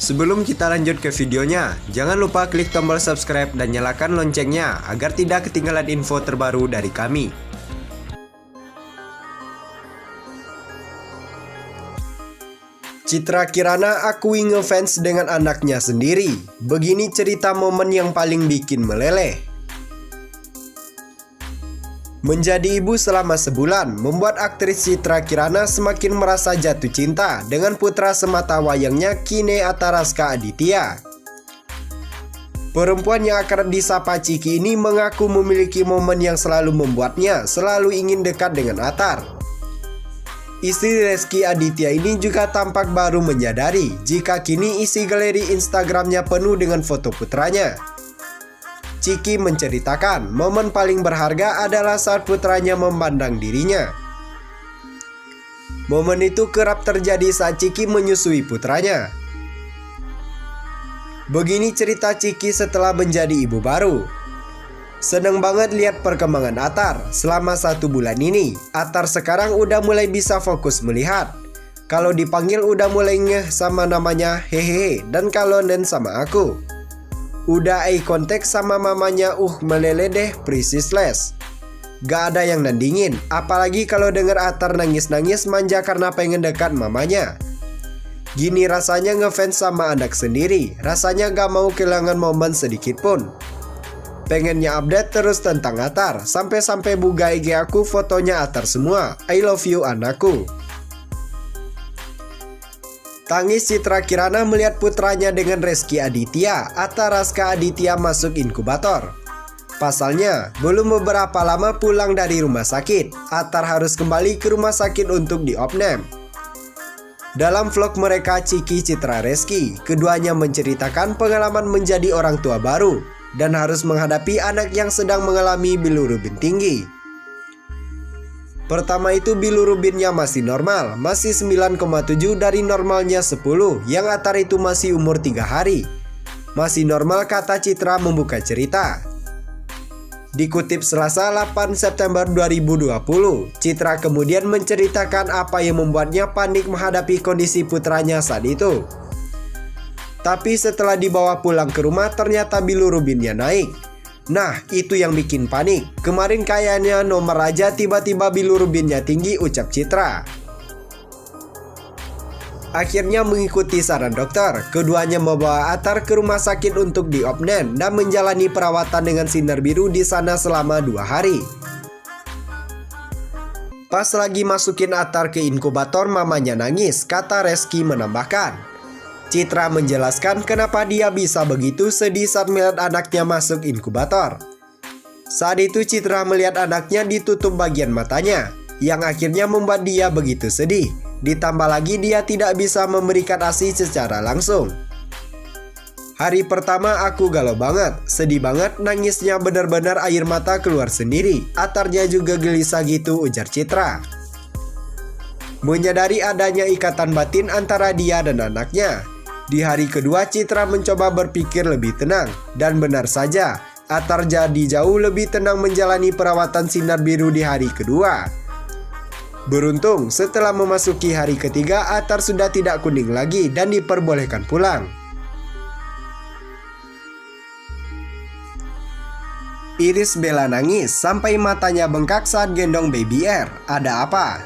Sebelum kita lanjut ke videonya, jangan lupa klik tombol subscribe dan nyalakan loncengnya agar tidak ketinggalan info terbaru dari kami. Citra Kirana akui ngefans dengan anaknya sendiri. Begini cerita momen yang paling bikin meleleh. Menjadi ibu selama sebulan membuat aktris Citra Kirana semakin merasa jatuh cinta dengan putra semata wayangnya Kine Ataraska Aditya. Perempuan yang akrab disapa Ciki ini mengaku memiliki momen yang selalu membuatnya selalu ingin dekat dengan Atar. Istri Reski Aditya ini juga tampak baru menyadari jika kini isi galeri Instagramnya penuh dengan foto putranya. Ciki menceritakan momen paling berharga adalah saat putranya memandang dirinya. Momen itu kerap terjadi saat Ciki menyusui putranya. Begini cerita Ciki setelah menjadi ibu baru. Seneng banget lihat perkembangan Atar selama 1 bulan ini. Atar sekarang udah mulai bisa fokus melihat. Kalau dipanggil udah mulai ngeh sama namanya hehehe, dan kalau nen sama aku. Udah eye contact sama mamanya, meleleh deh priceless. Gak ada yang nandingin, apalagi kalau denger Atar nangis-nangis manja karena pengen dekat mamanya. Gini rasanya ngefans sama anak sendiri, rasanya gak mau kehilangan momen sedikit pun. Pengennya update terus tentang Atar, sampai-sampai buka IG aku fotonya Atar semua. I love you anakku. Tangis Citra Kirana melihat putranya dengan Reski Aditya, Ataraska Aditya masuk inkubator. Pasalnya, belum beberapa lama pulang dari rumah sakit, Atar harus kembali ke rumah sakit untuk diopnam. Dalam vlog mereka Ciki Citra Reski, keduanya menceritakan pengalaman menjadi orang tua baru dan harus menghadapi anak yang sedang mengalami bilirubin tinggi. Pertama itu bilirubinnya masih normal, masih 9,7 dari normalnya 10, yang Atar itu masih umur 3 hari. Masih normal kata Citra membuka cerita. Dikutip Selasa 8 September 2020, Citra kemudian menceritakan apa yang membuatnya panik menghadapi kondisi putranya saat itu. Tapi setelah dibawa pulang ke rumah ternyata bilirubinnya naik. Nah, itu yang bikin panik. Kemarin kayaknya nomor aja tiba-tiba bilirubinnya tinggi, ucap Citra. Akhirnya mengikuti saran dokter, keduanya membawa Atar ke rumah sakit untuk diopnam dan menjalani perawatan dengan sinar biru di sana selama 2 hari. Pas lagi masukin Atar ke inkubator, mamanya nangis, kata Reski menambahkan. Citra menjelaskan kenapa dia bisa begitu sedih saat melihat anaknya masuk inkubator. Saat itu Citra melihat anaknya ditutup bagian matanya, yang akhirnya membuat dia begitu sedih. Ditambah lagi dia tidak bisa memberikan ASI secara langsung. Hari pertama aku galau banget, sedih banget, nangisnya benar-benar air mata keluar sendiri. Atarnya juga gelisah gitu, ujar Citra. Menyadari adanya ikatan batin antara dia dan anaknya, di hari kedua Citra mencoba berpikir lebih tenang, dan benar saja, Atar jadi jauh lebih tenang menjalani perawatan sinar biru di hari kedua. Beruntung, setelah memasuki hari ketiga, Atar sudah tidak kuning lagi dan diperbolehkan pulang. Iris Bella nangis sampai matanya bengkak saat gendong baby R. Ada apa?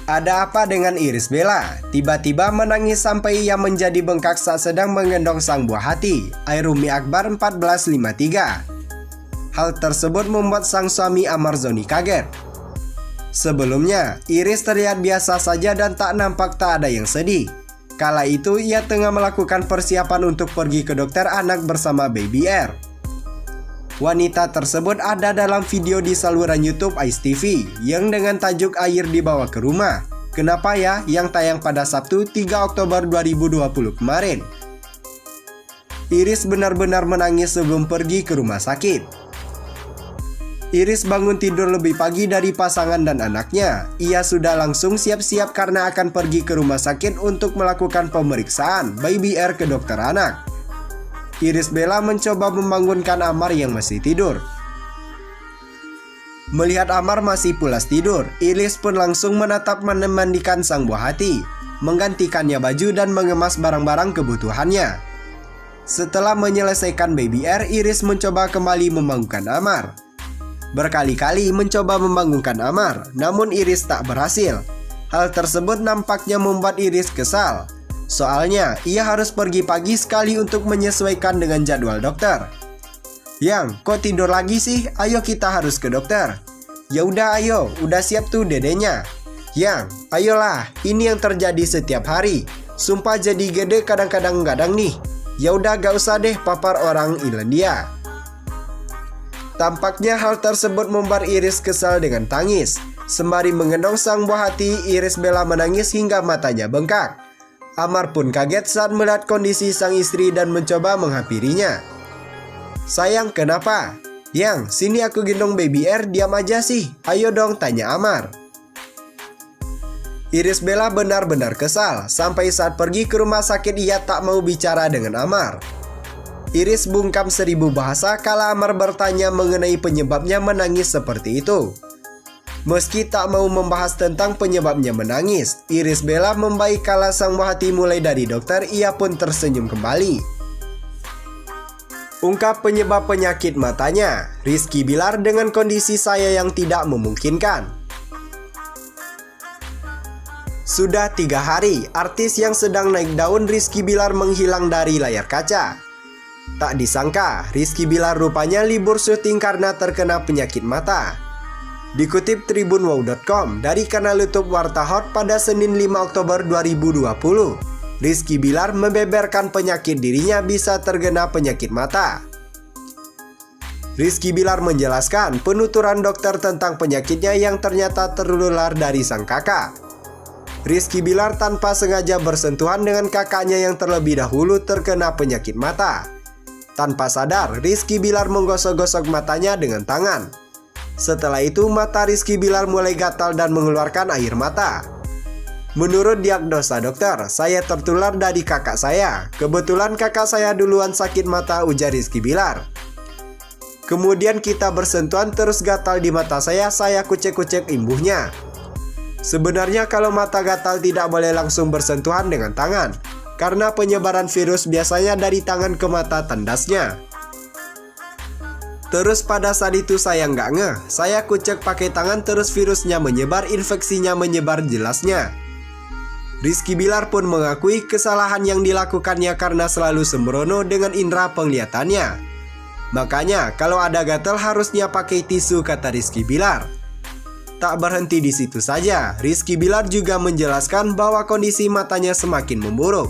Ada apa dengan Iris Bella? Tiba-tiba menangis sampai ia menjadi bengkak saat sedang menggendong sang buah hati, Airumi Akbar 1453. Hal tersebut membuat sang suami Amarzoni kaget. Sebelumnya, Iris terlihat biasa saja dan tak nampak tak ada yang sedih. Kala itu ia tengah melakukan persiapan untuk pergi ke dokter anak bersama baby R. Wanita tersebut ada dalam video di saluran YouTube Ice TV yang dengan tajuk Air dibawa ke rumah. Kenapa ya, yang tayang pada Sabtu 3 Oktober 2020 kemarin. Iris benar-benar menangis sebelum pergi ke rumah sakit. Iris bangun tidur lebih pagi dari pasangan dan anaknya. Ia sudah langsung siap-siap karena akan pergi ke rumah sakit untuk melakukan pemeriksaan baby R ke dokter anak. Iris Bella mencoba membangunkan Amar yang masih tidur. Melihat Amar masih pulas tidur, Iris pun langsung menatap memandikan sang buah hati. menggantikannya baju dan mengemas barang-barang kebutuhannya. Setelah menyelesaikan baby air, Iris mencoba kembali membangunkan Amar. Berkali-kali mencoba membangunkan Amar, namun Iris tak berhasil. Hal tersebut nampaknya membuat Iris kesal. Soalnya, ia harus pergi pagi sekali untuk menyesuaikan dengan jadwal dokter. Yang, kok tidur lagi sih? Ayo kita harus ke dokter. Ya udah ayo, udah siap tuh dedenya. Yang, ayolah, ini yang terjadi setiap hari. Sumpah jadi gede kadang-kadang nih. Ya udah gak usah deh papar orang Irlandia. Tampaknya hal tersebut membuat Iris kesal dengan tangis. Sembari mengendong sang buah hati, Iris Bella menangis hingga matanya bengkak. Amar pun kaget saat melihat kondisi sang istri dan mencoba menghampirinya. Sayang, kenapa? Yang, sini aku gendong baby air, diam aja sih. Ayo dong, tanya Amar. Iris Bella benar-benar kesal. Sampai saat pergi ke rumah sakit ia tak mau bicara dengan Amar. Iris bungkam 1000 bahasa kala Amar bertanya mengenai penyebabnya menangis seperti itu. Meski tak mau membahas tentang penyebabnya menangis, Iris Bella membaik kala sang buah hati mulai dari dokter, ia pun tersenyum kembali. Ungkap penyebab penyakit matanya, Rizky Bilar dengan kondisi saya yang tidak memungkinkan. Sudah 3 hari, artis yang sedang naik daun Rizky Bilar menghilang dari layar kaca. Tak disangka, Rizky Bilar rupanya libur syuting karena terkena penyakit mata. Dikutip tribunwow.com dari kanal YouTube Warta Hot pada Senin 5 Oktober 2020, Rizky Bilar membeberkan penyakit dirinya bisa terkena penyakit mata. Rizky Bilar menjelaskan penuturan dokter tentang penyakitnya yang ternyata tertular dari sang kakak. Rizky Bilar tanpa sengaja bersentuhan dengan kakaknya yang terlebih dahulu terkena penyakit mata. Tanpa sadar, Rizky Bilar menggosok-gosok matanya dengan tangan. Setelah itu, mata Rizky Bilar mulai gatal dan mengeluarkan air mata. Menurut diagnosa dokter, saya tertular dari kakak saya. Kebetulan kakak saya duluan sakit mata, ujar Rizky Bilar. Kemudian kita bersentuhan terus gatal di mata saya kucek-kucek imbuhnya. Sebenarnya kalau mata gatal tidak boleh langsung bersentuhan dengan tangan, karena penyebaran virus biasanya dari tangan ke mata tandasnya. Terus pada saat itu saya nggak ngeh, saya kucek pakai tangan terus virusnya menyebar, infeksinya menyebar jelasnya. Rizky Bilar pun mengakui kesalahan yang dilakukannya karena selalu sembrono dengan indera penglihatannya. Makanya kalau ada gatal harusnya pakai tisu, kata Rizky Bilar. Tak berhenti di situ saja, Rizky Bilar juga menjelaskan bahwa kondisi matanya semakin memburuk.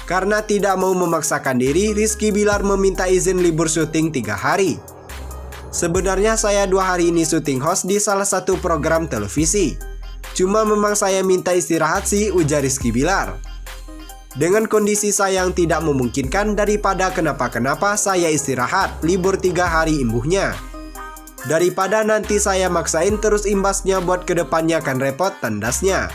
Karena tidak mau memaksakan diri, Rizky Bilar meminta izin libur syuting 3 hari. Sebenarnya saya 2 hari ini syuting host di salah satu program televisi. Cuma memang saya minta istirahat sih, ujar Rizky Bilar. Dengan kondisi saya yang tidak memungkinkan, daripada kenapa-kenapa saya istirahat, libur 3 hari imbuhnya. Daripada nanti saya maksain terus imbasnya buat kedepannya kan repot, tandasnya.